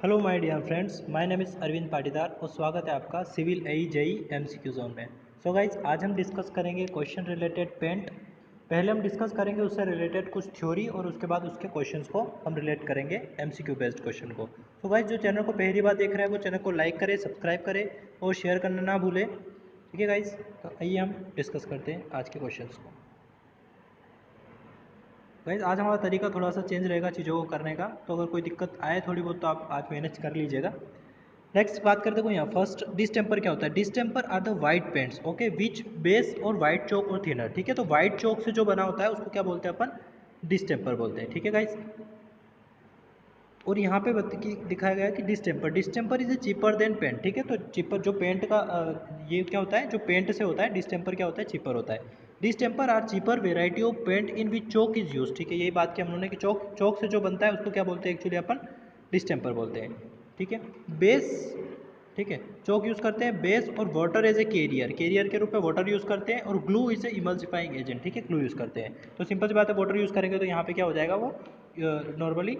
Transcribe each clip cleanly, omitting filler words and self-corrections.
Hello my dear friends, my name is Arvind Patidar और स्वागत है आपका civil AE JE MCQ zone में। सो गाइज, आज हम डिस्कस करेंगे क्वेश्चन रिलेटेड पेंट। पहले हम डिस्कस करेंगे उससे रिलेटेड कुछ थ्योरी और उसके बाद उसके क्वेश्चंस को हम रिलेट करेंगे एमसीक्यू बेस्ड क्वेश्चन को। सो गाइज, जो चैनल को पहली बार देख रहे हैं वो चैनल को लाइक करें, सब्सक्राइब करें और शेयर करना ना भूलें। ठीक है गाइज, तो आइए हम डिस्कस करते हैं आज के क्वेश्चन को। गाइज, आज हमारा तरीका थोड़ा सा चेंज रहेगा चीज़ों को करने का, तो अगर कोई दिक्कत आए थोड़ी बहुत तो आप आज मैनेज कर लीजिएगा। नेक्स्ट बात करते हैं यहाँ फर्स्ट, डिस्टेम्पर क्या होता है। Distemper are the white paints, okay, which base और वाइट चौक और थिनर। ठीक है, तो वाइट चौक से जो बना होता है उसको क्या बोलते हैं अपन, डिस्टेम्पर बोलते हैं। ठीक है गाइस, और यहाँ पे दिखाया गया है कि distemper is a cheaper than paint. ठीक है, तो चीपर जो पेंट का ये क्या होता है, जो पेंट से होता है, डिस्टेम्पर क्या होता है, चीपर होता है। Distemper are cheaper variety of paint in which chalk is use. ठीक है, यही बात की हम लोगों ने कि चौक से जो बनता है उसको क्या बोलते हैं, एक्चुअली अपन डिस्टेम्पर बोलते हैं। ठीक है, बेस, ठीक है, चौक यूज़ करते हैं, बेस और वाटर एज ए कैरियर के रूप में वाटर यूज़ करते हैं, और glue is a emulsifying agent. ठीक है, ग्लू यूज़ करते हैं। तो सिंपल सी बात है, वाटर यूज़ करेंगे तो यहाँ पे क्या हो जाएगा, वो नॉर्मली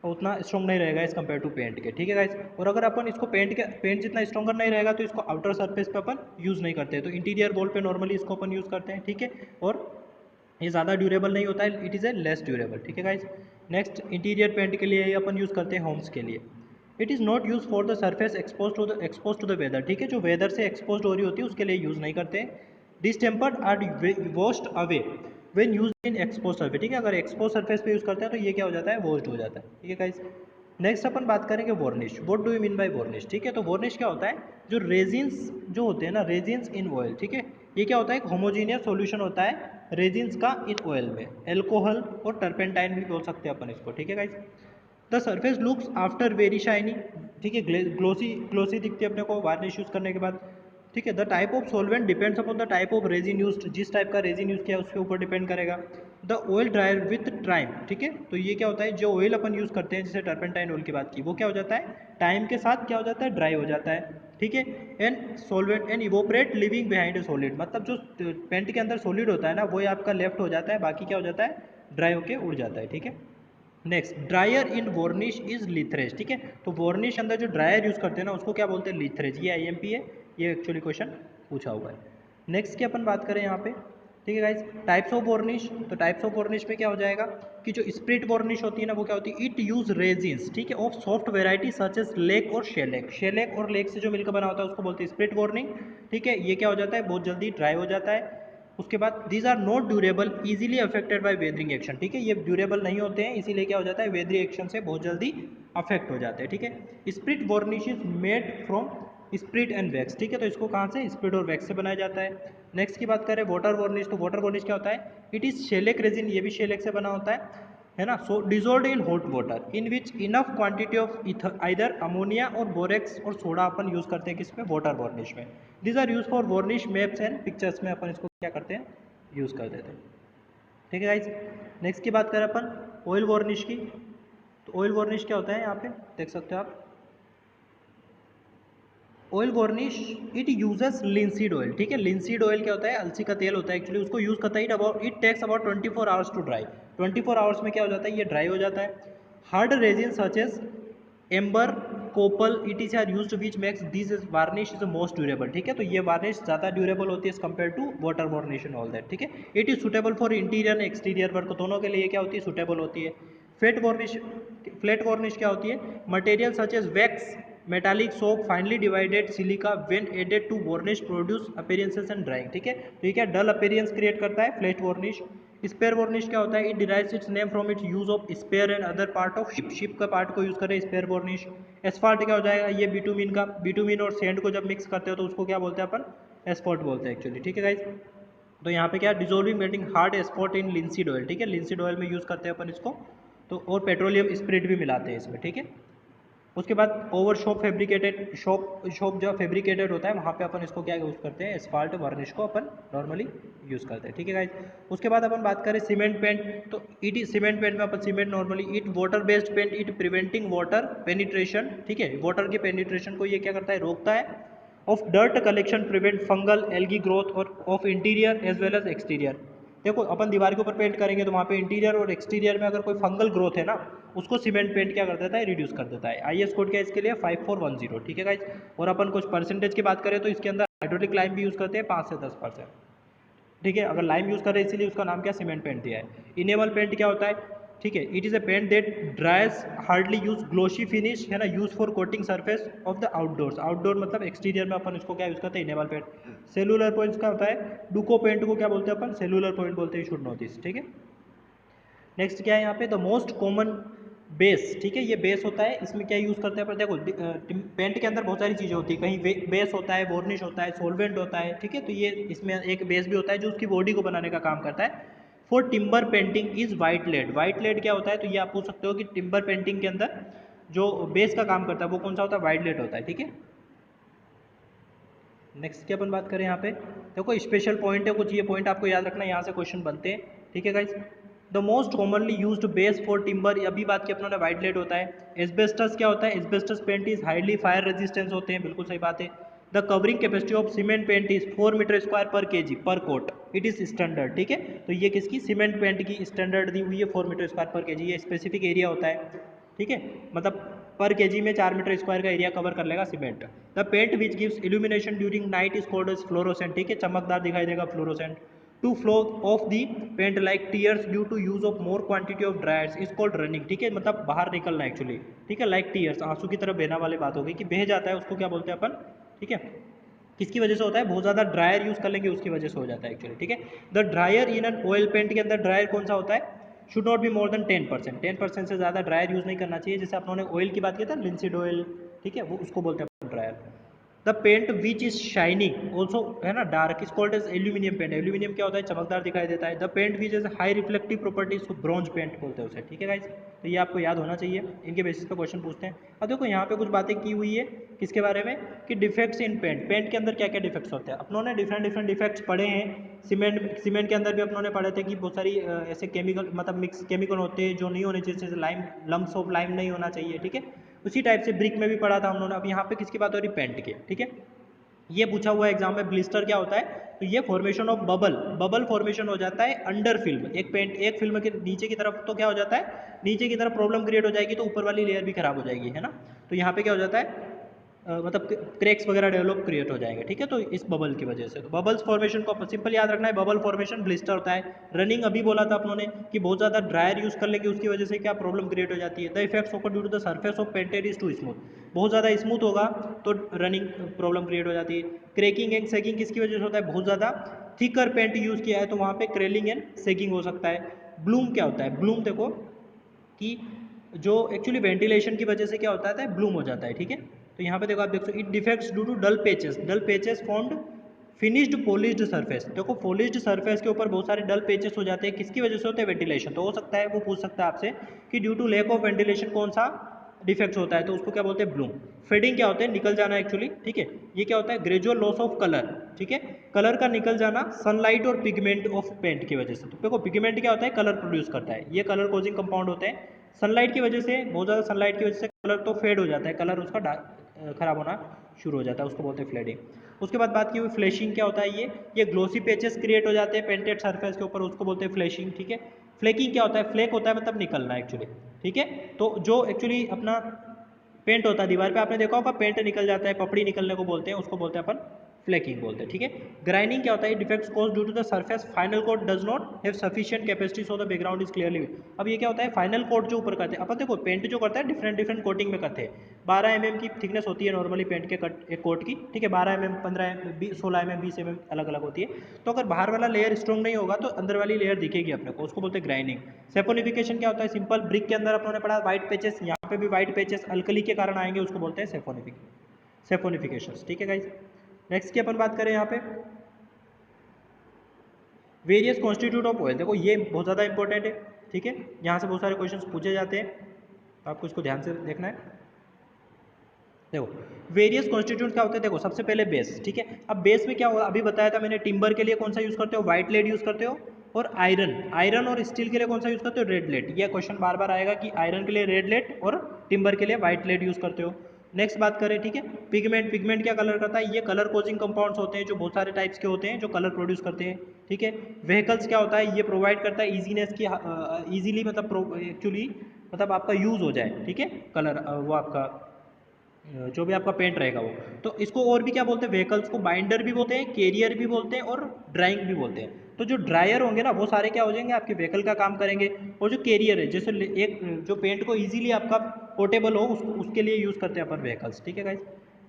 उतना स्ट्रॉन्ग नहीं रहेगा एज कम्पेयर टू पेंट के। ठीक है गाइस, और अगर अपन इसको पेंट जितना स्ट्रॉन्गर नहीं रहेगा तो इसको आउटर सरफेस पे अपन यूज़ नहीं करते, तो इंटीरियर वॉल पे नॉर्मली इसको अपन यूज़ करते हैं। ठीक है, और ये ज़्यादा ड्यूरेबल नहीं होता है, it is a less durable. ठीक है गाइस, नेक्स्ट इंटीरियर पेंट के लिए ये अपन यूज़ करते हैं होम्स के लिए। It is not use for the surface expose to the weather. ठीक है, जो वेदर से एक्सपोज हो रही होती है उसके लिए यूज़ नहीं करते हैं। Distempered are washed away when use in expose surface. ठीक है, अगर एक्सपोज सर्फेस पे यूज़ करते हैं तो ये क्या हो जाता है, वॉश्ड हो जाता है। ठीक है गाइस, नेक्स्ट अपन बात करेंगे varnish. What do you mean by varnish. ठीक है, तो वार्निश क्या होता है, जो रेजिन्स जो होते हैं ना, रेजिन्स इन ऑयल। ठीक है, ये क्या होता है, एक होमोजीनियस सॉल्यूशन होता है रेजिन्स का इन ऑयल में, एल्कोहल और टर्पेंटाइन भी बोल सकते हैं अपन इसको। ठीक है guys, the surface looks after very shiny. ठीक है, ग्लोसी ग्लोसी दिखती है अपने को वार्निश यूज़ करने के बाद। ठीक है, the type of solvent depends upon the type of resin used. जिस टाइप का रेजिन यूज़ किया उसके ऊपर डिपेंड करेगा। The oil dryer with time. ठीक है, तो ये क्या होता है, जो ऑयल अपन यूज़ करते हैं, जैसे टर्पेंटाइन ऑयल की बात की, वो क्या हो जाता है, टाइम के साथ क्या हो जाता है, ड्राई हो जाता है। ठीक है, and solvent and evaporate living behind a solid. मतलब जो पेंट के अंदर सॉलिड होता है ना, वो आपका लेफ्ट हो जाता है, बाकी क्या हो जाता है, ड्राई होके उड़ जाता है। ठीक है, next, drier in varnish is litharge. ठीक है, तो वॉर्निश अंदर जो ड्रायर यूज़ करते हैं ना उसको क्या बोलते हैं, लिथरेज। ये आईएमपी है, ये एक्चुअली क्वेश्चन पूछा हुआ है। नेक्स्ट की अपन बात करें यहाँ पे, ठीक है गाइज, टाइप्स ऑफ वॉर्निश। तो टाइप्स ऑफ वॉर्निश में क्या हो जाएगा कि जो स्प्रिट वॉर्निश होती है ना, वो क्या होती है, इट यूज रेजिन्स। ठीक है, of soft variety such as lac और शेलेक। शेलेक और लेक से जो मिलकर बना होता है उसको बोलते हैं स्प्रिट वॉर्निंग। ठीक है, ये क्या हो जाता है, बहुत जल्दी ड्राई हो जाता है। उसके बाद these are not durable easily affected by weathering action. ठीक है, ये ड्यूरेबल नहीं होते हैं, इसीलिए क्या हो जाता है, वेदरिंग एक्शन से बहुत जल्दी अफेक्ट हो जाते हैं। ठीक है, spirit varnish is made from spirit and wax. ठीक है, तो इसको कहाँ से, स्प्रिट और वैक्स से बनाया जाता है। नेक्स्ट की बात करें वाटर वार्निश, तो वाटर वार्निश क्या होता है, इट इज शेलेक रेजिन, ये भी शेलेक से बना होता है ना। So dissolve in hot water in which enough quantity of either ammonia और बोरेक्स और सोडा अपन यूज करते हैं किसमें, वाटर वार्निश में। These are use for varnish maps and pictures में अपन इसको क्या करते हैं, यूज़ कर देते हैं। ठीक है गाइज, नेक्स्ट की बात करें अपन ऑयल वार्निश की, तो ऑयल वार्निश क्या होता है, यहाँ पे देख सकते हो आप, oil varnish it uses linseed oil. ठीक है, लिंसीड ऑयल क्या होता है, अलसी का तेल होता है एक्चुअली, उसको यूज़ करता है about, it takes about 24 hours to dry. 24 hours में क्या हो जाता है, ये ड्राई हो जाता है। Hard resin such as amber, copal, it are used which makes this is varnish is most durable. ठीक है, तो ये वार्निश ज़्यादा ड्यूरेबल होती है as compare to water varnish and all that. ठीक है, it is suitable for interior and exterior work, दोनों के लिए क्या होती है, सुटेबल होती है। फ्लैट वार्निश क्या होती है, material such as wax, metallic soap, finely divided silica when added to varnish produce appearances and drying. ठीक है, तो ये क्या डल अपीयरेंस क्रिएट करता है, फ्लैट वार्निश। स्पेयर वार्निश क्या होता है, it derives its name from its use of spar and other part of ship का पार्ट को यूज करें, स्पेयर वार्निश। एस्फाल्ट क्या हो जाएगा, ये बिटुमिन का, बिटुमिन और सेंड को जब मिक्स करते हो तो उसको क्या बोलते हैं अपन, एस्फाल्ट बोलते हैं एक्चुअली। ठीक है गाइज, तो यहाँ पे क्या, डिजोल्विंग मेटिंग हार्ड एस्फाल्ट इन लिंसीड ऑयल। ठीक है, लिंसीड ऑयल में यूज करते हैं अपन इसको, तो और पेट्रोलियम स्प्रिट भी मिलाते हैं इसमें। ठीक है, उसके बाद ओवर शॉप फैब्रिकेटेड, शॉप जो फैब्रिकेटेड होता है वहाँ पे अपन इसको क्या यूज़ करते हैं, एस्फाल्ट वार्निश को अपन नॉर्मली यूज़ करते हैं। ठीक है गाइज, उसके बाद अपन बात करें सीमेंट पेंट, तो इट सीमेंट पेंट में अपन cement normally it water based paint, it preventing water penetration. ठीक है, वाटर के पेनिट्रेशन को ये क्या करता है, रोकता है। Of dirt collection, prevent fungal algae growth और of interior as well as exterior. देखो अपन दीवार के ऊपर पेंट करेंगे तो वहाँ पे इंटीरियर और एक्सटीरियर में अगर कोई फंगल ग्रोथ है ना, उसको सीमेंट पेंट क्या कर देता है, रिड्यूस कर देता है। IS कोड क्या है इसके लिए, 5410, ठीक है गाइज। और अपन कुछ परसेंटेज की बात करें तो इसके अंदर हाइड्रोलिक लाइम भी यूज़ करते हैं 5 से 10%, ठीक है। अगर लाइम यूज़ कर रहे हैं इसीलिए उसका नाम क्या, सीमेंट पेंट दिया है। इनेबल पेंट क्या होता है, ठीक है, it is a paint that dries hardly use glossy finish, है ना, use for coating surface of the outdoors. Outdoor मतलब एक्सटीरियर में अपन इसको क्या यूज़ करते हैं, इनेबल पेंट। सेलुलर पॉइंट्स का होता है, डुको पेंट को क्या बोलते हैं अपन, सेलुलर पॉइंट बोलते हैं, शुड नो दिस, ठीक है। नेक्स्ट क्या है यहाँ पे, द मोस्ट कॉमन बेस, ठीक है, ये बेस होता है, इसमें क्या यूज़ करते हैं पर देखो पेंट के अंदर बहुत सारी चीज़ें होती है, कहीं बेस होता है, वार्निश होता है, सॉल्वेंट होता है, ठीक है। तो ये इसमें एक बेस भी होता है जो उसकी बॉडी को बनाने का काम करता है। For timber painting is white lead. White lead क्या होता है, तो ये आप पूछ सकते हो कि टिम्बर पेंटिंग के अंदर जो बेस का काम करता है वो कौन सा होता है, वाइट लेड होता है, ठीक है। नेक्स्ट की अपन बात करें यहाँ पे, देखो स्पेशल पॉइंट है कुछ, ये पॉइंट आपको याद रखना है, यहाँ से क्वेश्चन बनते हैं, ठीक है guys. The most commonly used base for timber, अभी बात की अपनों ने, वाइट लेड होता है। एस्बेस्टस क्या होता है, asbestos paint is highly fire resistance होते हैं, बिल्कुल सही बात है। The covering capacity of cement paint is 4 metre square per KG per coat, it is standard, ठीक है। तो ये किसकी, सीमेंट पेंट की स्टैंडर्ड दी हुई है 4 मीटर स्क्वायर पर केजी, ये स्पेसिफिक एरिया होता है, ठीक है। मतलब पर केजी में 4 मीटर स्क्वायर का एरिया कवर कर लेगा cement. The paint which gives illumination during night is called as fluorescent, ठीक है, चमकदार दिखाई देगा, fluorescent. To flow of the paint like tears due to use of more quantity of driers is called running, ठीक है, मतलब बाहर निकलना एक्चुअली, ठीक है, लाइक टीयर्स, आंसू की तरफ बहना वाली बात हो गई कि बह जाता है, उसको क्या बोलते हैं अपन, ठीक है। किसकी वजह से होता है, बहुत ज़्यादा ड्रायर यूज़ कर लेंगे उसकी वजह से हो जाता है एक्चुअली, ठीक है। The drier in an oil paint के अंदर ड्रायर कौन सा होता है, should not be more than 10%, 10% से ज़्यादा ड्रायर यूज़ नहीं करना चाहिए। जैसे अपनों ने ऑयल की बात की था, लिंसीड ऑयल, ठीक है, वो उसको बोलते हैं drier. The paint which is shining also, है ना, dark is called as aluminium paint. Aluminium क्या होता है, चमकदार दिखाई देता है। The paint which is high reflective properties को ब्रॉन्ज पेंट बोलते हैं उसे, ठीक है गाइस। तो ये आपको याद होना चाहिए, इनके बेसिस पे क्वेश्चन पूछते हैं। अब देखो यहाँ पे कुछ बातें की हुई है किसके बारे में, कि डिफेक्ट्स इन पेंट, पेंट के अंदर क्या क्या डिफेक्ट्स होते हैं। अपनों ने डिफरेंट डिफरेंट डिफेक्ट्स पढ़े हैं। सीमेंट के अंदर भी अपनों ने पढ़े थे कि बहुत सारी ऐसे केमिकल, मतलब मिक्स केमिकल होते हैं जो नहीं होने चाहिए, जैसे लाइम, लम्स ऑफ लाइम नहीं होना चाहिए, ठीक है। उसी टाइप से ब्रिक में भी पढ़ा था हम लोगों ने। अब यहाँ पे किसकी बात हो रही, पेंट की, ठीक है। ये पूछा हुआ एग्जाम में, ब्लिस्टर क्या होता है, तो ये formation of bubble, bubble formation हो जाता है अंडर फिल्म, एक पेंट, एक फिल्म के नीचे की तरफ, तो क्या हो जाता है, नीचे की तरफ प्रॉब्लम क्रिएट हो जाएगी तो ऊपर वाली लेयर भी खराब हो जाएगी, है ना। तो यहाँ पे क्या हो जाता है, मतलब क्रैक्स वगैरह डेवलप क्रिएट हो जाएंगे, ठीक है। तो इस बबल की वजह से, तो बबल्स फॉर्मेशन को सिंपल याद रखना है, बबल फॉर्मेशन ब्लिस्टर होता है। रनिंग अभी बोला था अपनों ने कि बहुत ज़्यादा ड्रायर यूज़ कर लेंगे उसकी वजह से क्या प्रॉब्लम क्रिएट हो जाती है। The effects occur due to the surface of painted is too smooth, बहुत ज़्यादा स्मूथ होगा तो रनिंग प्रॉब्लम क्रिएट हो जाती है। क्रैकिंग एंड सेगिंग किसकी वजह से होता है, बहुत ज़्यादा थिकर पेंट यूज़ किया है तो वहाँ पे क्रेलिंग एंड सेगिंग हो सकता है। ब्लूम क्या होता है, ब्लूम देखो कि जो एक्चुअली वेंटिलेशन की वजह से क्या होता है, ब्लूम हो जाता है, ठीक है। तो यहाँ पे देखो आप देख सकते, it defects due to dull patches formed finished polished surface. देखो पॉलिश्ड सरफेस के ऊपर बहुत सारे डल पेचेस हो जाते हैं, किसकी वजह से होते हैं, वेंटिलेशन। तो हो सकता है वो पूछ सकता है आपसे कि due to lack of ventilation कौन सा डिफेक्ट होता है, तो उसको क्या बोलते हैं, ब्लूम। फेडिंग क्या होता है, निकल जाना एक्चुअली, ठीक है। ये क्या होता है, ग्रेजुअल लॉस ऑफ कलर, ठीक है, कलर का निकल जाना सनलाइट और पिगमेंट ऑफ पेंट की वजह से। तो देखो पिगमेंट क्या होता है, कलर प्रोड्यूस करता है, ये कलर कोजिंग कंपाउंड होते हैं। सनलाइट की वजह से, बहुत ज़्यादा सनलाइट की वजह से कलर तो फेड हो जाता है, कलर उसका खराब होना शुरू हो जाता है, उसको बोलते हैं फ्लेडिंग। उसके बाद बात की हुई फ्लैशिंग क्या होता है, ये ग्लोसी पेचेस क्रिएट हो जाते हैं पेंटेड सरफेस के ऊपर, उसको बोलते हैं फ्लैशिंग, ठीक है। फ्लेकिंग क्या होता है, फ्लेक होता है मतलब निकलना एक्चुअली, ठीक है। तो जो एक्चुअली अपना पेंट होता है दीवार पे, आपने देखा होगा पेंट निकल जाता है, पपड़ी निकलने को बोलते हैं, उसको बोलते हैं अपन फ्लेकिंग बोलते हैं, ठीक है। ग्राइंडिंग क्या होता है, defects cause due to the surface final coat does not have sufficient capacity so the background is clearly. अब ये क्या होता है, फाइनल कोट जो ऊपर करते हैं अपन, देखो पेंट जो करता है डिफरेंट डिफरेंट कोटिंग में करते हैं। 12 mm की थिकनेस होती है नॉर्मली पेंट के कट एक कोट की, ठीक है। 12 mm, 15 mm, 16 mm, 20 mm अलग अलग होती है। तो अगर बाहर वाला लेयर स्ट्रॉन्ग नहीं होगा तो अंदर वाली लेयर दिखेगी अपने को, उसको बोलते हैं ग्राइंडिंग। सेफोनिफिकेशन क्या होता है, सिंपल ब्रिक के अंदर अपनों ने पढ़ा व्हाइट पेचेस, यहाँ पे भी व्हाइट पेचेस अल्कली के कारण आएंगे, उसको बोलते हैं सेफोनिफिकेशन, ठीक है गाइस। नेक्स्ट की अपन बात करें यहाँ पे वेरियस कॉन्स्टिट्यूट ऑफ ऑयल, देखो ये बहुत ज़्यादा इंपॉर्टेंट है, ठीक है। यहाँ से बहुत सारे क्वेश्चंस पूछे जाते हैं, तो आपको इसको ध्यान से देखना है। देखो वेरियस कॉन्स्टिट्यूट क्या होते हैं, देखो सबसे पहले बेस, ठीक है। अब बेस में क्या होगा, अभी बताया था मैंने, टिम्बर के लिए कौन सा यूज़ करते हो, व्हाइट लेड यूज़ करते हो, और आयरन और स्टील के लिए कौन सा यूज़ करते हो, रेड लेड। यह क्वेश्चन बार बार आएगा कि आयरन के लिए रेड लेड और टिम्बर के लिए व्हाइट लेड यूज़ करते हो। नेक्स्ट बात करें, ठीक है, पिगमेंट क्या कलर करता है, ये कलर कोजिंग कंपाउंड्स होते हैं जो बहुत सारे टाइप्स के होते हैं जो कलर प्रोड्यूस करते हैं। ठीक है। व्हीकल्स क्या होता है, ये प्रोवाइड करता है ईजीनेस की, ईजीली मतलब एक्चुअली मतलब आपका यूज़ हो जाए, ठीक है, कलर वो आपका जो भी आपका पेंट रहेगा वो। तो इसको और भी क्या बोलते हैं, व्हीकल्स को बाइंडर भी बोलते हैं, कैरियर भी बोलते हैं और ड्राइंग भी बोलते हैं। तो जो ड्रायर होंगे ना वो सारे क्या हो जाएंगे, आपके व्हीकल का काम करेंगे। और जो कैरियर है, जैसे एक जो पेंट को इजीली आपका पोर्टेबल हो उसके लिए यूज़ करते हैं अपन व्हीकल्स, ठीक है गाइस।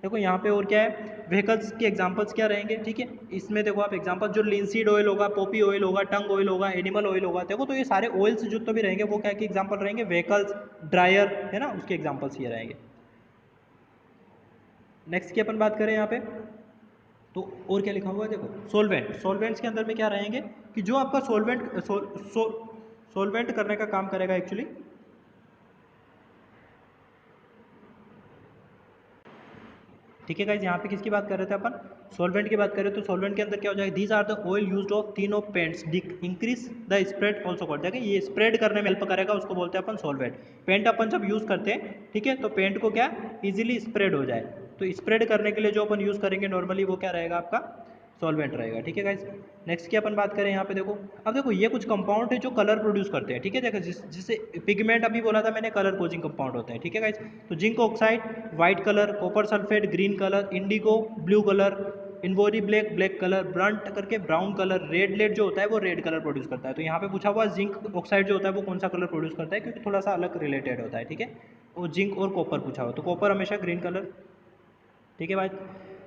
देखो यहाँ पे और क्या है, व्हीकल्स के एग्जांपल्स क्या रहेंगे, ठीक है। इसमें देखो आप एग्जांपल, जो लिंसीड ऑयल होगा, पॉपी ऑयल होगा, टंग ऑयल होगा, एनिमल ऑयल होगा, देखो तो ये सारे ऑयल्स जो तो भी रहेंगे वो क्या के एग्जांपल रहेंगे, व्हीकल्स, ड्रायर है ना, उसके एग्जांपल्स ये रहेंगे। नेक्स्ट की अपन बात करें यहाँ पे, तो और क्या लिखा हुआ है, देखो सोलवेंट। सोलवेंट्स के अंदर में क्या रहेंगे कि जो आपका सोलवेंट करने का काम करेगा एक्चुअली, ठीक है गाइज। यहाँ पे किसकी बात कर रहे थे अपन, सॉल्वेंट की बात करें तो सॉल्वेंट के अंदर क्या हो जाएगा, these are the oil used of thin of paints increase the spread also called, देखिए ये स्प्रेड करने में हेल्प करेगा, उसको बोलते हैं अपन सॉल्वेंट। पेंट अपन जब यूज़ करते हैं, ठीक है, तो पेंट को क्या इजीली स्प्रेड हो जाए, तो स्प्रेड करने के लिए जो अपन यूज़ करेंगे नॉर्मली वो क्या रहेगा आपका, सॉल्वेंट रहेगा, ठीक है गाइज। नेक्स्ट की अपन बात करें यहाँ पे, देखो अब देखो ये कुछ कंपाउंड है जो कलर प्रोड्यूस करते हैं, ठीक है, देखो जिससे पिगमेंट अभी बोला था मैंने, कलर कोजिंग कंपाउंड होता है, ठीक है गाइज। तो zinc oxide white colour, copper sulphate green colour, indigo blue colour, ivory black black colour, burnt करके ब्राउन कलर, रेड लेड जो होता है वो रेड कलर प्रोड्यूस करता है। तो यहाँ पे पूछा हुआ जिंक ऑक्साइड जो होता है वो कौन सा कलर प्रोड्यूस करता है, क्योंकि थोड़ा सा अलग रिलेटेड होता है, ठीक है। वो जिंक और कॉपर पूछा हुआ, तो कॉपर हमेशा ग्रीन कलर, ठीक है भाई।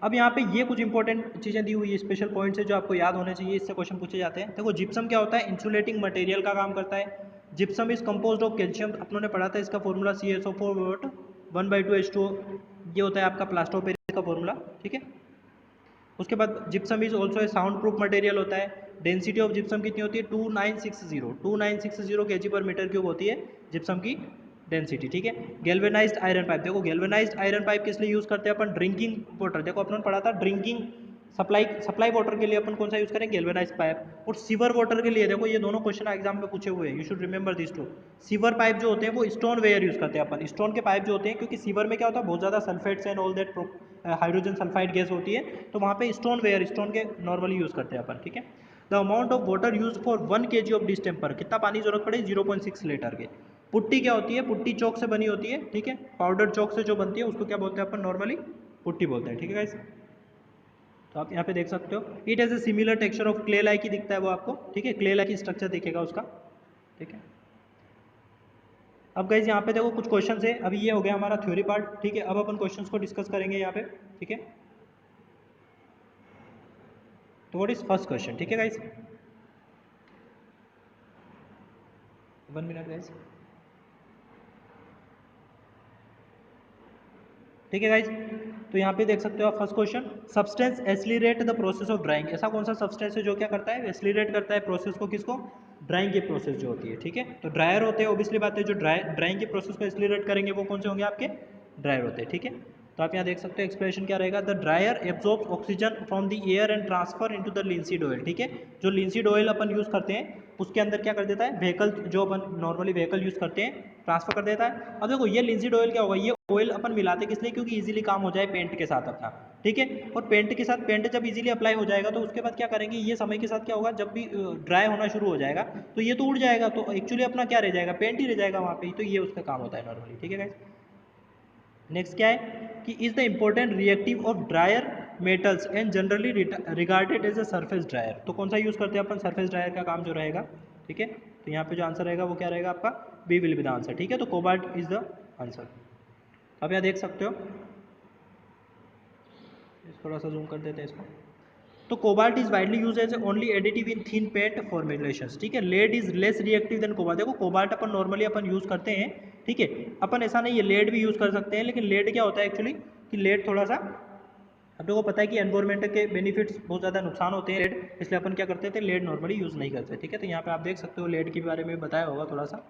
अब यहाँ पे ये कुछ इंपॉर्टेंट चीज़ें दी हुई है, स्पेशल पॉइंट्स है जो आपको याद होने चाहिए, इससे क्वेश्चन पूछे जाते हैं। देखो जिप्सम क्या होता है, इंसुलेटिंग मटेरियल का काम करता है। Gypsum is composed of calcium, अपनों ने पढ़ा था इसका फॉर्मूला CaSO4 1/2H2O, ये होता है आपका प्लास्टर ऑफ पेरिस का फॉर्मूला, ठीक है। उसके बाद gypsum is also a sound proof material होता है। डेंसिटी ऑफ जिप्सम कितनी होती है, 2960 kg/m³ होती है जिप्सम की डेंसिटी, ठीक है। गैल्वेनाइज्ड आयरन पाइप, देखो गैल्वेनाइज्ड आयरन पाइप किस लिए यूज़ करते हैं अपन, ड्रिंकिंग वाटर, देखो अपन पढ़ा था ड्रिंकिंग सप्लाई वाटर के लिए अपन कौन सा यूज़ करें, गैल्वेनाइज्ड पाइप। और सीवर वाटर के लिए देखो ये दोनों क्वेश्चन एग्जाम में पूछे हुए हैं, you should remember this too. Sewer pipe जो होते हैं वो स्टोन वेयर यूज़ करते हैं अपन, स्टोन के पाइप जो होते हैं, क्योंकि सीवर में क्या होता है बहुत ज़्यादा sulphates and all that hydrogen sulphide gas होती है, तो वहाँ पे स्टोन वेयर, स्टोन के नॉर्मली यूज़ करते हैं अपन, ठीक है। The amount of water use for 1 kg of distemper, कितना पानी जरूरत पड़े, 0.6 लीटर के। पुट्टी क्या होती है, पुट्टी चौक से बनी होती है, ठीक है, पाउडर चौक से जो बनती है उसको क्या बोलते हैं अपन नॉर्मली, पुट्टी बोलते हैं, ठीक है गाइस। तो आप यहाँ पे देख सकते हो, it has a similar texture of clay like he दिखता है वो आपको, ठीक है, क्ले लाइक ही स्ट्रक्चर दिखेगा उसका, ठीक है। अब गाइज यहाँ पे देखो कुछ क्वेश्चन है, अभी ये हो गया हमारा थ्योरी पार्ट, ठीक है। अब अपन क्वेश्चंस को डिस्कस करेंगे यहाँ पे, ठीक है। तो व्हाट इज फर्स्ट क्वेश्चन, ठीक है गाइज, 1 मिनट गाइज, ठीक है गाइज। तो यहाँ पे देख सकते हो आप first question, substance accelerate the process of drawing, ऐसा कौन सा सब्सटेंस है जो क्या करता है, एसिलरेट करता है प्रोसेस को, किसको, ड्राइंग की प्रोसेस जो होती है, ठीक है। तो ड्रायर होते हैं, ऑब्वियसली बात है, जो ड्राइंग की प्रोसेस को एसिलरेट करेंगे वो कौन से होंगे आपके, ड्रायर होते हैं, ठीक है। तो आप यहाँ देख सकते हो एक्सप्रेशन क्या रहेगा, the dryer absorbs oxygen from the air and transfer into the linseed oil, ठीक है। जो लिंसीड ऑयल अपन यूज़ करते हैं उसके अंदर क्या कर देता है, व्हीकल जो अपन नॉर्मली व्हीकल यूज़ करते हैं ट्रांसफर कर देता है। अब देखो ये लिंसीड ऑयल क्या होगा, ये ऑयल अपन मिलाते किस लिए, क्योंकि इजीली काम हो जाए पेंट के साथ अपना, ठीक है। और पेंट के साथ पेंट जब इजीली अप्लाई हो जाएगा तो उसके बाद क्या करेंगे, ये समय के साथ क्या होगा, जब भी ड्राई होना शुरू हो जाएगा तो ये तो उड़ जाएगा, तो एक्चुअली अपना क्या रह जाएगा, पेंट ही रह जाएगा वहाँ पे, तो ये उसका काम होता है नॉर्मली, ठीक है गाइस। नेक्स्ट क्या है कि is the important reactive of drier metals and generally regarded as a surface drier, तो कौन सा यूज़ करते हैं अपन, सरफेस ड्रायर का काम जो रहेगा, ठीक है। तो यहाँ पे जो आंसर रहेगा वो क्या रहेगा आपका, B will be the answer, ठीक है। तो कोबाल्ट इज द आंसर। अब यहाँ देख सकते हो, थोड़ा सा जूम कर देते हैं इसको, तो cobalt is widely use as only additive in thin paint formulations, ठीक है। Lead is less reactive than cobalt, देखो कोबाल्ट अपन नॉर्मली अपन यूज करते हैं, ठीक है। अपन ऐसा नहीं है, लेड भी यूज कर सकते हैं, लेकिन लेड क्या होता है एक्चुअली कि लेड थोड़ा सा, अब लोगों को पता है कि एनवायरमेंट के बेनिफिट्स बहुत ज़्यादा नुकसान होते हैं लेड, इसलिए अपन क्या करते थे, लेड नॉर्मली यूज़ नहीं करते, ठीक है। तो यहाँ पे आप देख सकते हो लेड के बारे में बताया होगा थोड़ा सा,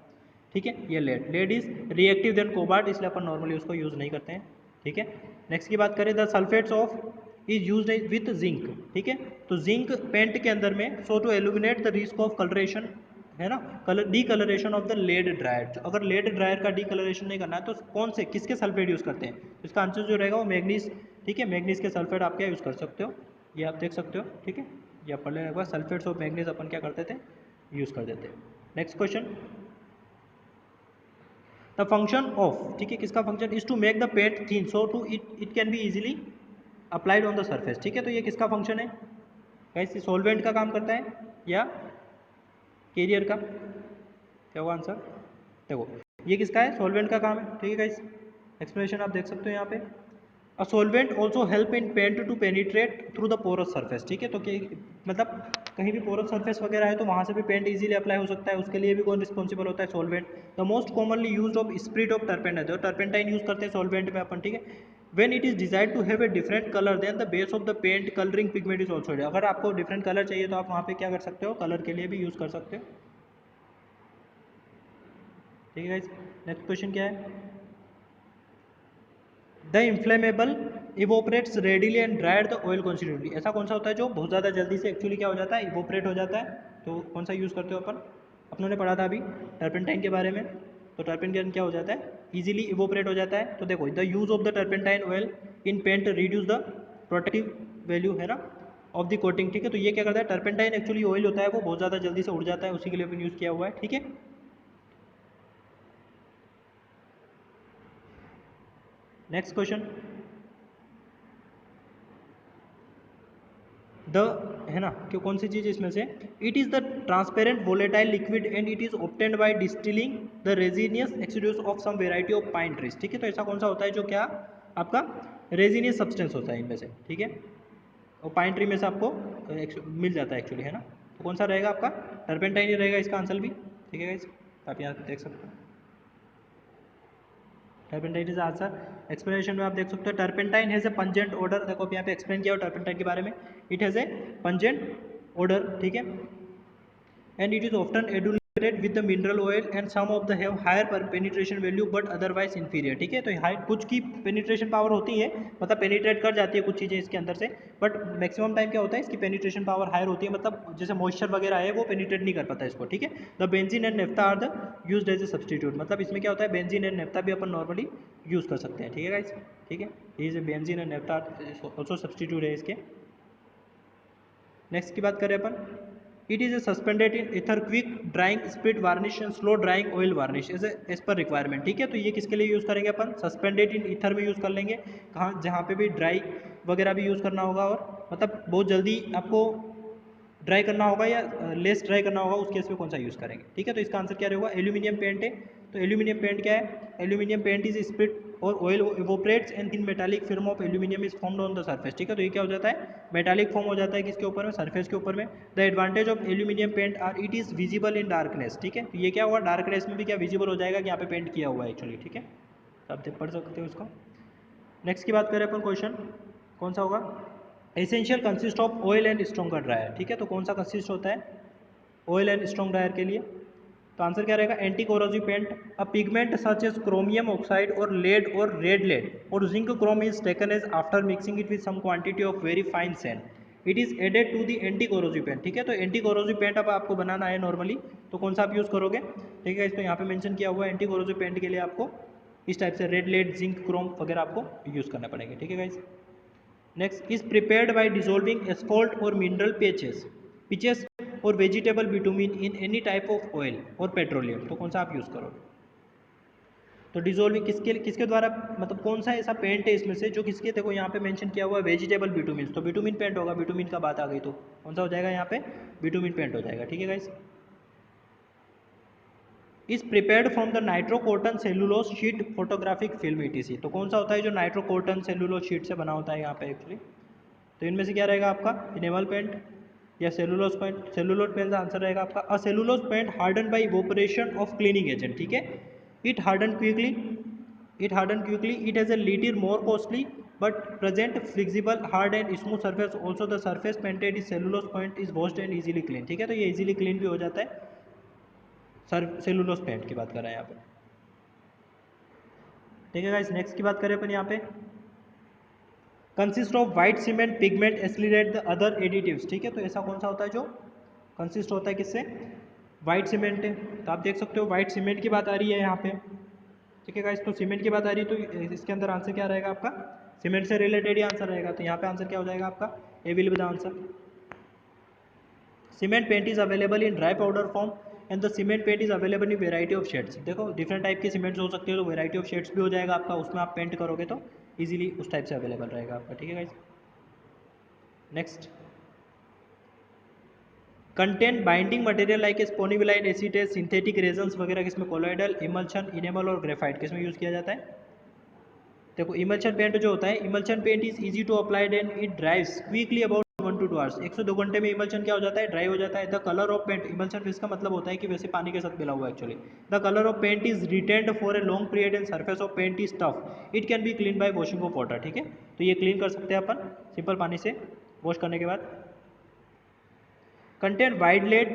ठीक है। ये lead is reactive than cobalt, इसलिए अपन नॉर्मली उसको यूज़ नहीं करते हैं, ठीक है। नेक्स्ट की बात करें, the sulphates of is use with zinc, ठीक है। तो जिंक पेंट के अंदर में, so to eliminate the risk of colouration, है ना, colour decolouration of the lead drier, अगर लेड ड्रायर का डी कलरेशन नहीं करना है तो कौन से किसके सल्फेट यूज़ करते हैं, तो इसका आंसर जो रहेगा वो मैग्नीज, ठीक है। मैग्नीज के सल्फेट आप क्या यूज़ कर सकते हो, ये आप देख सकते हो, ठीक है। या पढ़ लेने के बाद सल्फेट्स ऑफ मैग्नीज अपन क्या करते थे, यूज़ कर देते। Next question, the function of, ठीक है, किसका function, is to make the paint thin so to it can be easily applied on the surface, ठीक है। तो ये किसका फंक्शन है गाइस, सॉल्वेंट का काम करता है या कैरियर का, क्या होगा आंसर, देखो ये किसका है, सॉल्वेंट का काम है, ठीक है गाइस। एक्सप्लेनेशन आप देख सकते हो यहाँ पे, a solvent also help in paint to penetrate through the porous surface, ठीक है। तो मतलब कहीं भी पोरस सरफेस वगैरह है तो वहाँ से भी पेंट इजीली अप्लाई हो सकता है, उसके लिए भी कौन रिस्पॉन्सिबल होता है, solvent. The most commonly use of spirit of turpentine, तो टर्पेंटाइन यूज करते हैं सॉल्वेंट में अपन, ठीक है। When it is desired to have a different color then the base of the paint coloring pigment is also, अगर आपको different colour चाहिए तो आप वहाँ पे क्या कर सकते हो, कलर के लिए भी यूज़ कर सकते हो, ठीक है गाइस। नेक्स्ट क्वेश्चन क्या है, the inflammable evaporates readily and dried the oil constituently, ऐसा कौन सा होता है जो बहुत ज़्यादा जल्दी से एक्चुअली क्या हो जाता है, इवोपरेट हो जाता है, तो कौन सा यूज़ करते हो अपन, अपनों ने पढ़ा था अभी टर्पेंटाइन के बारे में। तो टर्पेंटाइन क्या हो जाता है, इजीली इवोपरेट हो जाता है। तो देखो the use of the turpentine oil in paint reduce the protective value है ना ऑफ द कोटिंग, ठीक है। तो ये क्या करता है, टर्पेंटाइन एक्चुअली ऑयल होता है वो बहुत ज़्यादा जल्दी से उड़ जाता है, उसी के लिए अपन यूज़ किया हुआ है, ठीक है। नेक्स्ट क्वेश्चन, द है ना कि कौन सी चीज़ इसमें से, it is the transparent volatile liquid and it is obtained by distilling the resinous exudates of some variety of pine trees, ठीक है। तो ऐसा कौन सा होता है जो क्या आपका रेजिनियस सब्सटेंस होता है इनमें से, ठीक है, और पाइन ट्री में से आपको मिल जाता है एक्चुअली, है ना। तो कौन सा रहेगा आपका, टर्पेंटाइन ही रहेगा इसका आंसर भी, ठीक है गाइस, आप यहाँ देख सकते हो टर्पेंटाइन इज आंसर। एक्सप्लेनेशन में आप देख सकते हो turpentine has a pungent order, देखो अब यहाँ पे एक्सप्लेन किया हो टर्पेंटाइन के बारे में, it has a pungent order, ठीक है, and it is often adulterated with the mineral oil and some of the have higher penetration value but otherwise inferior, ठीक है। तो कुछ की penetration power होती है, मतलब penetrate कर जाती है कुछ चीज़ें इसके अंदर से, but maximum time क्या होता है इसकी penetration power higher होती है, मतलब जैसे moisture वगैरह है वो penetrate नहीं कर पाता इसको, ठीक है। the benzene and naphtha are the used as a substitute, मतलब इसमें क्या होता है benzene and naphtha भी अपन normally यूज़ कर सकते हैं, ठीक है guys, ठीक है। ये benzene and naphtha also substitute है इसके। नेक्स्ट की बात करें अपन, it is a suspended in either quick drying speed varnish and slow drying oil varnish as per requirement, ठीक है। तो ये किसके लिए यूज़ करेंगे अपन, सस्पेंडेड इन इथर में यूज़ कर लेंगे, कहाँ जहाँ पे भी ड्राई वगैरह भी यूज़ करना होगा, और मतलब बहुत जल्दी आपको ड्राई करना होगा या लेस ड्राई करना होगा, उस केस में कौन सा यूज़ करेंगे, ठीक है। तो इसका आंसर क्या रहेगा, एल्यूमिनियम पेंट है। तो एल्यूमिनियम पेंट क्या है, एल्यूमिनियम पेंट इज स्प्लिट और oil evaporates and thin metallic film of aluminium is formed on the surface, ठीक है। तो ये क्या हो जाता है, मेटालिक फॉर्म हो जाता है किसके ऊपर में, सरफेस के ऊपर में। The advantage of aluminium paint are it is visible in darkness, ठीक है। तो ये क्या हुआ, डार्कनेस में भी क्या विजिबल हो जाएगा कि यहाँ पे पेंट किया हुआ है एक्चुअली, ठीक है। तो आप पढ़ सकते हो इसको। नेक्स्ट की बात करें अपन, क्वेश्चन कौन सा होगा, essential consist of oil and stronger dryer, ठीक है। तो कौन सा कंसिस्ट होता है ऑयल एंड स्ट्रॉन्ग ड्रायर के लिए, तो आंसर क्या रहेगा, anti corrosive paint, a pigment such as chromium oxide और लेड और रेड लेड और zinc chrome is taken as after mixing it with some quantity of very fine sand, it is added to the anti corrosive paint, ठीक है। तो anti corrosive paint अब आपको बनाना है normally, तो कौन सा आप यूज़ करोगे, ठीक है। इसको यहाँ पे मेंशन किया हुआ है एंटी कोरोसिव पेंट के लिए आपको इस टाइप से रेड लेड जिंक क्रोम वगैरह आपको यूज़ करना पड़ेंगे, ठीक है guys. Next is prepared by dissolving asphalt और मिनरल पिचेस और vegetable bitumen in any type of oil और पेट्रोलियम, तो कौन सा आप यूज़ करोगे। तो डिजोल्विंग किसके किसके द्वारा, मतलब कौन सा ऐसा पेंट है इसमें से जो किसके, देखो यहाँ पे मेंशन किया हुआ है वेजिटेबल बिटुमिन, तो बिटुमिन पेंट होगा, बिटुमिन का बात आ गई तो कौन सा हो जाएगा यहाँ पे, बिटुमिन पेंट हो जाएगा, ठीक है guys. Is prepared from the nitrocotton cellulose sheet photographic film etc, तो कौन सा होता है जो नाइट्रोकोटन सेलुलोज शीट से बना होता है यहाँ पे एक्चुअली, तो इनमें से क्या रहेगा आपका, इनेमल पेंट या सेलुलोज पेंट, सेलुलोज पेंट का आंसर रहेगा आपका। A cellulose paint harden by evaporation of cleaning agent, ठीक है, it harden quickly, it has a little more costly but present flexible hard and smooth surface, also the surface painted is cellulose point is washed and easily clean, ठीक है। तो ये easily clean भी हो जाता है, सर सेलुलोज पेंट की बात कर रहे हैं यहाँ पे, ठीक है गाइस। नेक्स्ट की बात करें अपन यहाँ पे, consist of white cement pigment oscillate the other additives, ठीक है। तो ऐसा कौन सा होता है जो कंसिस्ट होता है किससे, वाइट सीमेंट है। तो आप देख सकते हो वाइट सीमेंट की बात आ रही है यहाँ पे, ठीक है गाइस। तो सीमेंट की बात आ रही है तो इसके अंदर आंसर क्या रहेगा आपका, सीमेंट से रिलेटेड ही आंसर रहेगा, तो यहाँ पे आंसर क्या हो जाएगा आपका, A will be the answer. Cement paint is available in dry powder form and the cement paint is available in variety of shades. देखो डिफरेंट टाइप के सीमेंट्स हो सकते हैं, तो वेराइटी ऑफ शेड्स भी हो जाएगा आपका, उसमें आप पेंट करोगे तो इजीली उस टाइप से अवेलेबल रहेगा आपका। ठीक है guys, next content binding material like स्पोनिविलाइन एसीटेट सिंथेटिक रेजन्स वगैरह किसमें कोलॉइडल इमल्शन इनेमल और ग्रेफाइट किसमें यूज़ किया जाता है। देखो इमल्शन पेंट जो होता है, emulsion paint is easy to applied and it dries quickly about 1 to 2 hours. 1 से 2 घंटे में इमल्शन क्या हो जाता है, ड्राई हो जाता है। The colour of paint, emulsion इसका मतलब होता है कि वैसे पानी के साथ मिला हुआ actually. The colour of paint is retained for a long period and surface of paint is tough, it can be clean by washing of water. ठीक है, तो ये क्लीन कर सकते हैं अपन सिंपल पानी से वॉश करने के बाद। Content white lead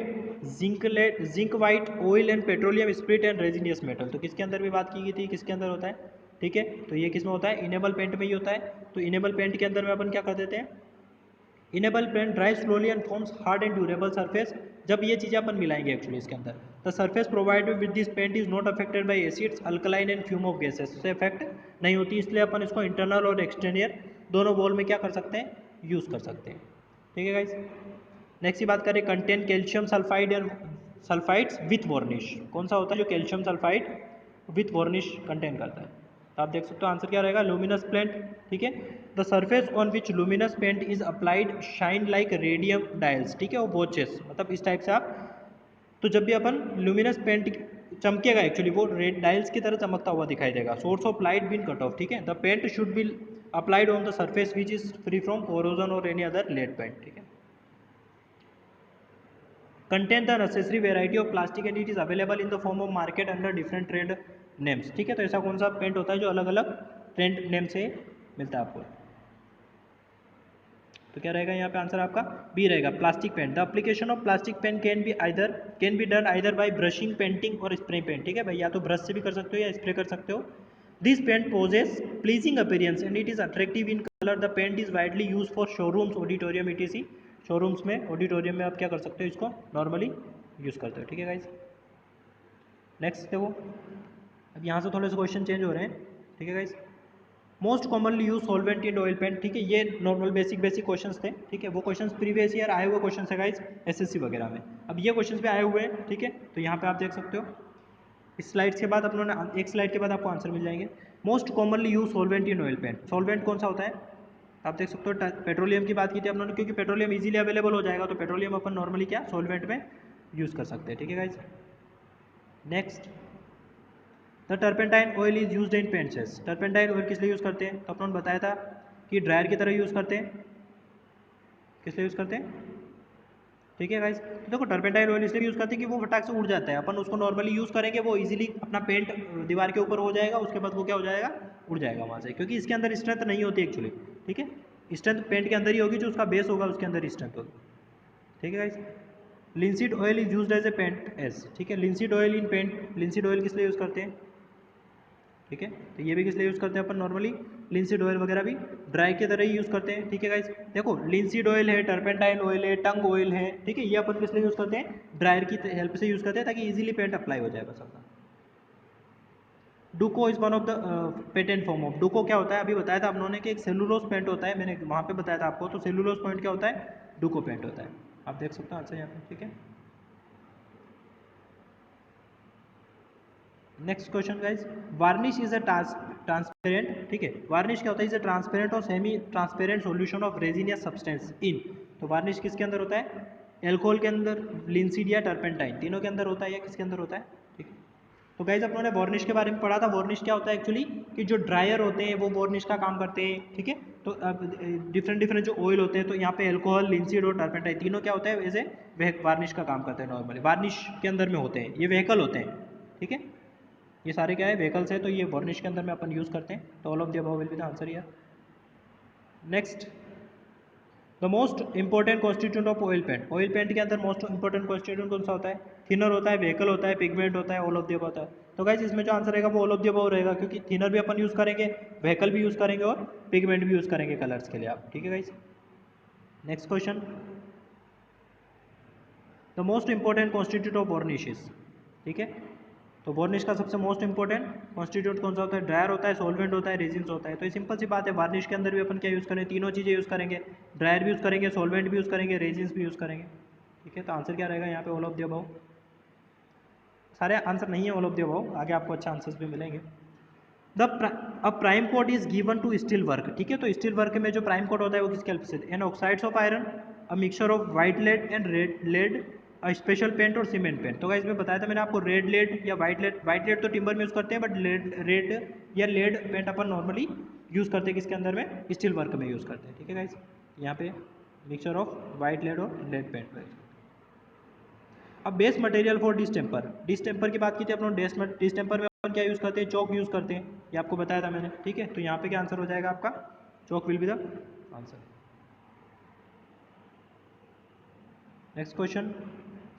zinc white oil and petroleum spirit and resinous metal. तो किसके अंदर भी बात की गई थी, किसके अंदर होता है। ठीक है, तो ये किसमें होता है, इनेबल पेंट में ही होता है। तो इनेबल पेंट के अंदर में अपन क्या कर देते हैं, enable paint dry slowly and forms hard and durable surface. जब ये चीज़ें अपन मिलाएंगे एक्चुअली इसके अंदर, the surface provided with this paint is not affected by acids alkaline and fume of gases, से इफेक्ट नहीं होती, इसलिए अपन इसको इंटरनल और एक्सटर्नियर दोनों वॉल में क्या कर सकते हैं, यूज़ कर सकते हैं। ठीक है गाइस, नेक्स्ट की बात करें, contain calcium sulphide and sulphides with varnish. कौन सा होता है जो calcium sulphide with varnish contain करता है। तो आप देख सकते हो आंसर क्या रहेगा, लुमिनस पेंट। ठीक है, the surface on which luminous paint is applied shine like radium dials. ठीक है, वो वॉचेस, मतलब इस टाइप से आप, तो जब भी अपन लुमिनस पेंट चमकेगा एक्चुअली वो रेड डायल्स की तरह चमकता हुआ दिखाई देगा। Source of light been cut off. ठीक है, the paint should be applied on the surface which is free from corrosion और एनी अदर लेड पेंट। ठीक है, contain the necessary variety of plastic and it is available in the form of market under different trade names. ठीक है, तो ऐसा कौन सा paint होता है जो अलग अलग ट्रेंड नेम से मिलता है आपको। तो क्या रहेगा यहाँ पे आंसर आपका बी रहेगा, plastic paint. The application of plastic paint can be done either by brushing painting और स्प्रे पेंट। ठीक है भाई, या तो ब्रश से भी कर सकते हो या स्प्रे कर सकते हो। This paint possesses pleasing appearance and it is attractive in colour. The paint is widely use for showrooms auditorium etc। Showrooms में ऑडिटोरियम में आप क्या कर सकते हो, इसको नॉर्मली यूज़ करते हो। ठीक है गाइज, नेक्स्ट देखो, अब यहाँ से थोड़े से क्वेश्चन चेंज हो रहे हैं। ठीक है guys, most commonly use solvent in oil paint. ठीक है, ये नॉर्मल बेसिक क्वेश्चंस थे। ठीक है, वो क्वेश्चंस प्रीवियस ईयर आए हुए क्वेश्चंस है गाइज एसएससी वगैरह में। अब ये क्वेश्चंस भी आए हुए हैं। ठीक है, तो यहाँ पे आप देख सकते हो, इस स्लाइड्स के बाद अपनों ने एक स्लाइड के बाद आपको आंसर मिल जाएंगे। Most commonly use solvent in oil paint. Solvent कौन सा होता है, आप देख सकते हो पेट्रोलियम की बात की थी अपनों ने, क्योंकि पेट्रोलियम इजीली अवेलेबल हो जाएगा, तो पेट्रोलियम अपन नॉर्मली क्या सॉल्वेंट में यूज़ कर सकते हैं। ठीक है guys, next the turpentine oil is used in paints. Turpentine oil किस लिए यूज़ करते हैं, तो अपनों ने बताया था कि ड्रायर की तरह यूज़ करते हैं। किस लिए यूज़ करते हैं, ठीक है गाइज, तो देखो टर्पेंटाइन ऑयल इसलिए यूज़ करते हैं कि वो फटाक से उड़ जाता है। अपन उसको नॉर्मली यूज़ करेंगे, वो इजीली अपना पेंट दीवार के ऊपर हो जाएगा, उसके बाद वो क्या हो जाएगा, उड़ जाएगा वहाँ से, क्योंकि इसके अंदर स्ट्रेंथ नहीं होती एक्चुअली। ठीक है, स्ट्रेंथ पेंट के अंदर ही होगी, जो उसका बेस होगा उसके अंदर स्ट्रेंथ होगी। ठीक है guys, linseed oil is used as a paint S. ठीक है, linseed oil in paint, linseed oil किस लिए यूज़ करते हैं। ठीक है, तो ये भी किस लिए यूज़ करते हैं अपन नॉर्मली, लिंसीड ऑयल वगैरह भी ड्राई की तरह ही यूज़ करते हैं। ठीक है गाइस, देखो लिंसीड ऑयल है, टर्पेंटाइन ऑयल है, टंग ऑयल है। ठीक है, ये अपन किस लिए यूज़ करते हैं, ड्रायर की हेल्प से यूज़ करते हैं, ताकि इजीली पेंट अप्लाई हो जाए बस अपना। Duco is one of the patent form of. Duco क्या होता है, अभी बताया था आप लोगों ने कि एक सेलुलोज पेंट होता है, मैंने वहाँ पे बताया था आपको। तो सेलुलोज पेंट क्या होता है, डुको पेंट होता है। आप देख सकते हो आंसर यहाँ पे। ठीक है, next question guys, varnish is a transparent. ठीक है, वार्निश क्या होता है, इज अ ट्रांसपेरेंट और semi transparent solution of resin या सब्सटेंस इन। तो वार्निश किसके अंदर होता है, एल्कोहल के अंदर, लिंसीड या टर्पेंटाइन, तीनों के अंदर होता है, या किसके अंदर होता है। ठीक है, तो गाइज अपनों ने वार्निश के बारे में पढ़ा था। वार्निश क्या होता है एक्चुअली, कि जो ड्रायर होते हैं वो वार्निश का काम करते हैं। ठीक है, तो डिफरेंट डिफरेंट जो ऑयल होते हैं, तो यहाँ पे एल्कोहल, लिंसीड और टर्पेंटाइन तीनों क्या होता है, एज ए वार्निश का काम करते हैं। नॉर्मली वार्निश के अंदर में होते हैं, ये व्हीकल होते हैं। ठीक है, ये सारे क्या है, व्हीकल्स है, तो ये वार्निश के अंदर में अपन यूज़ करते हैं। तो all of the above will be the answer here. Next, the most important constituent of oil paint. Oil paint के अंदर मोस्ट इंपॉर्टेंट कॉन्स्टिट्यूंट कौन सा होता है, थिनर होता है, व्हीकल होता है, पिगमेंट होता है, ऑल ऑफ द अबव होता है। तो गाइस इसमें जो आंसर रहेगा वो ऑल ऑफ द अबव रहेगा, क्योंकि थिनर भी अपन यूज़ करेंगे, व्हीकल भी यूज़ करेंगे और पिगमेंट भी यूज़ करेंगे कलर्स के लिए आप। ठीक है guys, next question, the most important constitute of varnishes. ठीक है, तो वार्निश का सबसे मोस्ट इंपॉर्टेंट कॉन्स्टिट्यूट कौन सा होता है, ड्रायर होता है, सॉल्वेंट होता है, रेजिन्स होता है। तो ये सिंपल सी बात है, वार्निश के अंदर भी अपन क्या यूज़ करें, तीनों चीज़ें यूज़ करेंगे, ड्रायर भी यूज़ करेंगे, सॉल्वेंट भी यूज़ करेंगे, रेजिन्स भी यूज़ करेंगे। ठीक है, तो आंसर क्या रहेगा यहाँ पे ऑल ऑफ द अबव। सारे आंसर नहीं है ऑल ऑफ द अबव, आगे आपको अच्छा आंसर्स भी मिलेंगे। A prime coat is given to steel work, ठीक है, तो स्टील वर्क में जो प्राइम कोड होता है वो किसके हेल्प से, an oxides of iron, a mixture of white lead and red lead, a special paint और सीमेंट पेंट। तो गाइस मैं बताया था मैंने आपको रेड लेड या व्हाइट लेड तो टिम्बर में यूज़ करते हैं, बट रेड या लेड पेंट अपन नॉर्मली यूज़ करते हैं किसके अंदर में, स्टील वर्क में यूज़ करते हैं। ठीक है गाइस, यहाँ पे मिक्सचर ऑफ व्हाइट लेड और लेड पेंट। अब बेस मटेरियल फॉर डिस्टेम्पर की बात की थी अपने, डिस्टेम्पर में अपन क्या यूज़ करते हैं, चौक यूज़ करते हैं, ये आपको बताया था मैंने। ठीक है, तो यहाँ पे क्या आंसर हो जाएगा आपका, chalk will be the answer. Next question,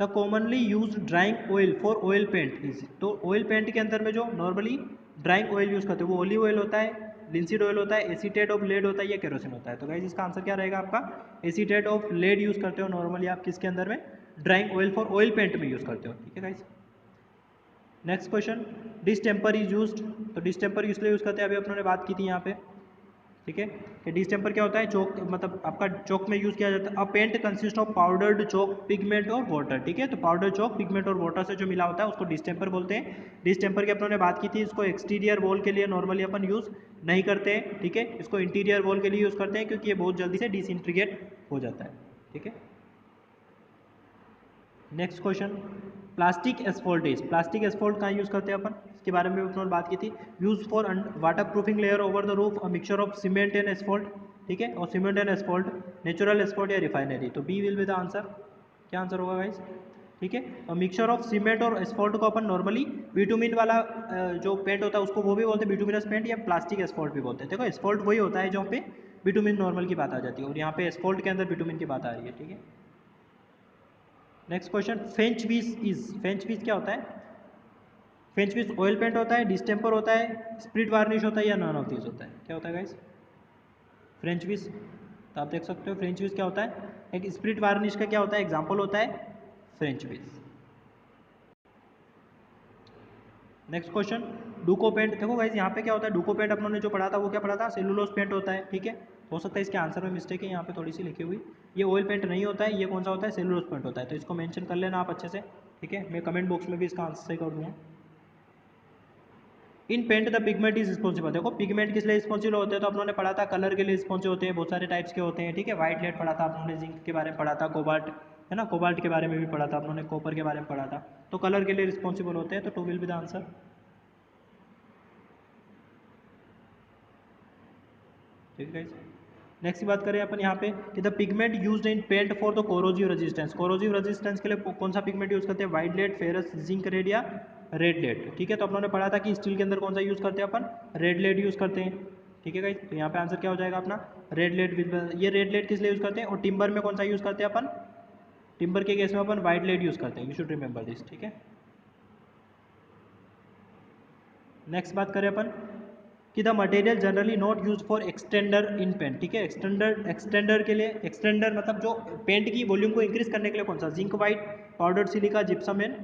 the commonly use drying oil for oil paint is, तो ऑयल पेंट के अंदर में जो नॉर्मली ड्राइंग ऑयल यूज़ करते हैं वो ऑलिव ऑयल होता है, लिंसीड ऑयल होता है, एसीटेट ऑफ लेड होता है या केरोसिन होता है। तो गाइस इसका आंसर क्या रहेगा आपका, एसीटेट ऑफ लेड यूज़ करते हो नॉर्मली आप किसके अंदर में, drying oil for oil paint में यूज़ करते हो। ठीक है guys, next question, distemper is used, तो डिस्टेम्पर इसलिए यूज़ करते हैं, अभी अपनों ने बात की थी यहाँ पे। ठीक है, कि डिस्टेम्पर क्या होता है, चौक, मतलब आपका चौक में यूज़ किया जाता है। A paint consist of powdered chalk, pigment और वाटर। ठीक है, तो पाउडर चौक, पिगमेंट और वाटर से जो मिला होता है उसको डिस्टेम्पर बोलते हैं। डिस्टेम्पर की अपनों ने बात की थी, इसको एक्सटीरियर वॉल के लिए नॉर्मली अपन यूज़ नहीं करते हैं। ठीक है, इसको इंटीरियर वॉल के लिए यूज़ करते हैं क्योंकि ये बहुत जल्दी से डिसइंटीग्रेट हो जाता है। ठीक है, next question, plastic asphalt is, plastic asphalt कहाँ यूज़ करते हैं अपन, इसके बारे में उन्होंने बात की थी। Use for water proofing layer over the roof, a mixture of cement and asphalt. ठीक है, और cement and asphalt, natural asphalt या रिफाइनरी, तो B will be the answer. क्या आंसर होगा गाइस, ठीक है, और मिक्सचर ऑफ सीमेंट और एस्फॉल्ट को अपन नॉर्मली बिटुमिन वाला जो पेंट होता है उसको वो भी बोलते हैं बिटुमिनस पेंट, या प्लास्टिक एस्फॉल्ट भी बोलते हैं। देखो एस्फॉल्ट वही होता है जहाँ पे बिटुमिन नॉर्मल की बात आ जाती है, और यहाँ पे एस्फॉल्ट के अंदर बिटुमिन की बात आ रही है। ठीक है, नेक्स्ट क्वेश्चन, फ्रेंच बीस इज, फ्रेंच बीस क्या होता है, फ्रेंच बीस ऑयल पेंट होता है, डिस्टेम्पर होता है, स्प्लिट वार्निश होता है या नॉन ऑफ दिस होता है। क्या होता है गाइस, फ्रेंच बीस, तो आप देख सकते हो फ्रेंच बीस क्या होता है, एक स्प्लिट वार्निश का क्या होता है, एग्जाम्पल होता है फ्रेंच बीस। नेक्स्ट क्वेश्चन, डूको पेंट, देखो गाइस यहाँ पे क्या होता है, डूको पेंट अपनों ने जो पढ़ा था वो क्या पढ़ा था, सेलुलोज पेंट होता है। ठीक है, हो सकता है इसके आंसर में मिस्टेक है यहाँ पे थोड़ी सी लिखी हुई, ये ऑयल पेंट नहीं होता है, ये कौन सा होता है, सेलुलोज पेंट होता है, तो इसको मेंशन कर लेना आप अच्छे से। ठीक है, मैं कमेंट बॉक्स में भी इसका आंसर सही कर दूँगा। In paint the pigment is responsible, देखो पिगमेंट किस लिए रिस्पॉन्सिबल होते हैं, तो अपनों ने पढ़ा था कलर के लिए रिस्पॉन्सिबल होते हैं, बहुत सारे टाइप्स के होते हैं। ठीक है, व्हाइट लेड पढ़ा था अपनों ने, जिंक के बारे में पढ़ा था, कोबाल्ट है ना, कोबाल्ट के बारे में भी पढ़ा था अपनों ने, कॉपर के बारे में पढ़ा था, तो कलर के लिए रिस्पॉन्सिबल होते हैं, तो two will be the answer. ठीक है, नेक्स्ट बात करें अपन यहाँ पे कि the pigment used in paint for the corrosive resistance, corrosive resistance के लिए कौन सा पिगमेंट यूज करते हैं, white lead, ferrous, zinc red या रेड लेड। ठीक है, तो अपनों ने पढ़ा था कि स्टील के अंदर कौन सा यूज करते हैं अपन, रेड लेड यूज करते हैं। ठीक है गाइस, तो यहाँ पे आंसर क्या हो जाएगा अपना, रेड लेड। ये रेड लेड किस लिए यूज करते हैं, और टिम्बर में कौन सा यूज करते हैं अपन, टिम्बर के केस में अपन व्हाइट लेड यूज करते हैं, यू शुड रिमेंबर दिस। ठीक है, नेक्स्ट बात करें अपन कि the material generally not use for extender in paint. ठीक है, एक्सटेंडर के लिए, एक्सटेंडर मतलब जो पेंट की वॉल्यूम को इंक्रीज करने के लिए कौन सा, zinc white, powdered silica, gypsum and,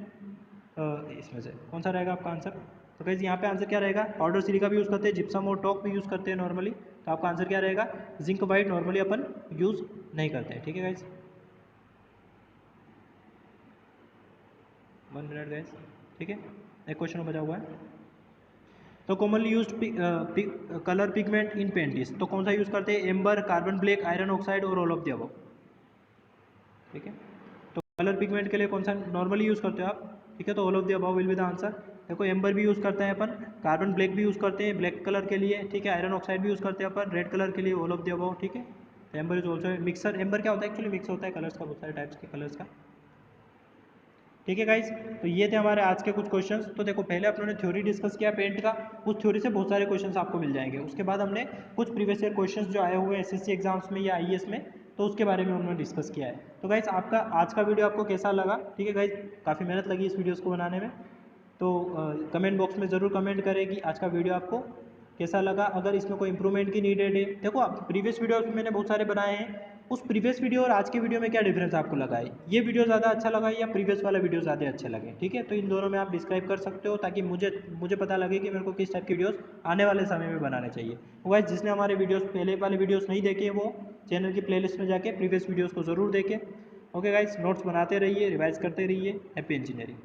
इसमें से कौन सा रहेगा आपका आंसर। तो गाइस यहाँ पे आंसर क्या रहेगा, पाउडर सिलिका भी यूज़ करते हैं, जिप्सम और टॉक भी यूज़ करते हैं नॉर्मली, तो आपका आंसर क्या रहेगा, जिंक वाइट नॉर्मली अपन यूज़ नहीं करते हैं। ठीक है गाइस, 1 मिनट गाइस। ठीक है, एक क्वेश्चन बचा हुआ है, तो commonly use colour pigment in paints, तो कौन सा यूज़ करते हैं, amber, carbon black, iron oxide और ऑल ऑफ द अबव। ठीक है, तो कलर पिगमेंट के लिए कौन सा नॉर्मली यूज़ करते हो आप, ठीक है, तो all of the above will be the answer. देखो एम्बर भी यूज़ करते हैं अपन, कार्बन ब्लैक भी यूज़ करते हैं ब्लैक कलर के लिए, ठीक है, आयरन ऑक्साइड भी यूज़ करते हैं अपन रेड कलर के लिए, ऑल ऑफ द अबव। ठीक है, तो amber is also mixer, amber क्या होता है एक्चुअली, मिक्स होता है कलर्स का, बहुत सारे टाइप्स के कलर्स का। ठीक है गाइस, तो ये थे हमारे आज के कुछ क्वेश्चंस। तो देखो पहले अपनों ने थ्योरी डिस्कस किया पेंट का, उस थ्योरी से बहुत सारे क्वेश्चंस आपको मिल जाएंगे। उसके बाद हमने कुछ प्रीवियस ईयर क्वेश्चंस जो आए हुए हैं एसएससी एग्जाम्स में या आईएएस में, तो उसके बारे में हमने डिस्कस किया है। तो गाइस आपका आज का वीडियो आपको कैसा लगा, ठीक है गाइस, काफ़ी मेहनत लगी इस वीडियोज़ को बनाने में, तो कमेंट बॉक्स में ज़रूर कमेंट करें कि आज का वीडियो आपको कैसा लगा, अगर इसमें कोई इंप्रूवमेंट की नीडेड है। देखो आप प्रीवियस वीडियोस मैंने बहुत सारे बनाए हैं, उस प्रीवियस वीडियो और आज के वीडियो में क्या डिफरेंस आपको लगा है, ये वीडियो ज़्यादा अच्छा लगा या प्रीवियस वाला वीडियो ज़्यादा अच्छा लगे। ठीक है, तो इन दोनों में आप डिस्क्राइब कर सकते हो ताकि मुझे पता लगे कि मेरे को किस टाइप की वीडियोस आने वाले समय में बनाने चाहिए। वाइस जिसने हमारे वीडियोस पहले वाले वीडियोस नहीं देखे वो चैनल की प्लेलिस्ट में जाके प्रीवियस वीडियोस को ज़रूर देखें। ओके गाइस, नोट्स बनाते रहिए, रिवाइज करते रहिए। Happy engineering.